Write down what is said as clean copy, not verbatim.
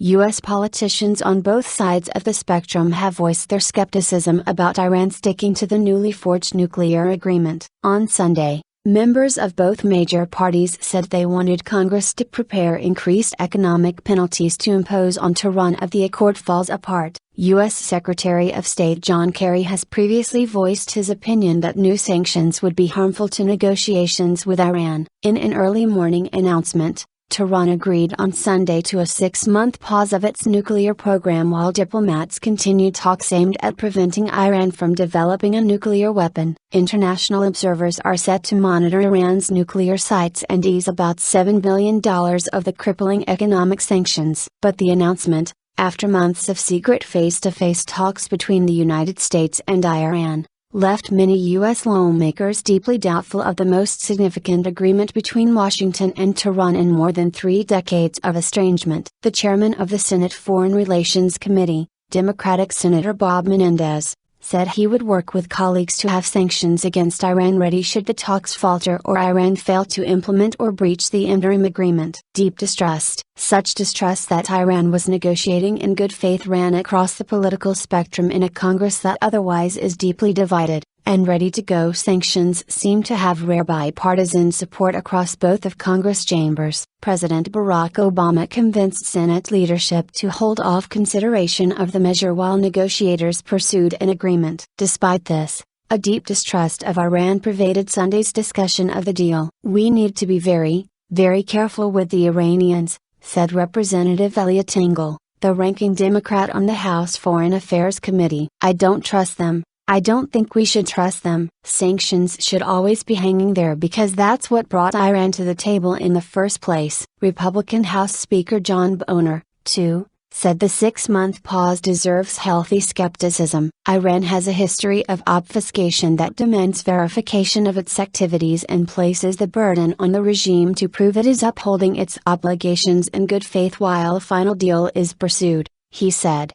U.S. politicians on both sides of the spectrum have voiced their skepticism about Iran sticking to the newly forged nuclear agreement. On Sunday, members of both major parties said they wanted Congress to prepare increased economic penalties to impose on Tehran if the accord falls apart. U.S. Secretary of State John Kerry has previously voiced his opinion that new sanctions would be harmful to negotiations with Iran. In an early morning announcement, Tehran agreed on Sunday to a 6-month pause of its nuclear program while diplomats continued talks aimed at preventing Iran from developing a nuclear weapon. International observers are set to monitor Iran's nuclear sites and ease about $7 billion of the crippling economic sanctions. But the announcement, after months of secret face-to-face talks between the United States and Iran, left many U.S. lawmakers deeply doubtful of the most significant agreement between Washington and Tehran in more than 3 decades of estrangement. The chairman of the Senate Foreign Relations Committee, Democratic Senator Bob Menendez, said he would work with colleagues to have sanctions against Iran ready should the talks falter or Iran fail to implement or breach the interim agreement. Deep distrust, such distrust that Iran was negotiating in good faith, ran across the political spectrum in a Congress that otherwise is deeply divided, and ready-to-go sanctions seem to have rare bipartisan support across both of Congress chambers. President Barack Obama convinced Senate leadership to hold off consideration of the measure while negotiators pursued an agreement. Despite this, a deep distrust of Iran pervaded Sunday's discussion of the deal. "We need to be very, very careful with the Iranians," said Representative Eliot Engel, the ranking Democrat on the House Foreign Affairs Committee. "I don't trust them. I don't think we should trust them. Sanctions should always be hanging there because that's what brought Iran to the table in the first place." Republican House Speaker John Boehner, too, said the 6-month pause deserves healthy skepticism. Iran has a history of obfuscation that demands verification of its activities and places the burden on the regime to prove it is upholding its obligations in good faith while a final deal is pursued, he said.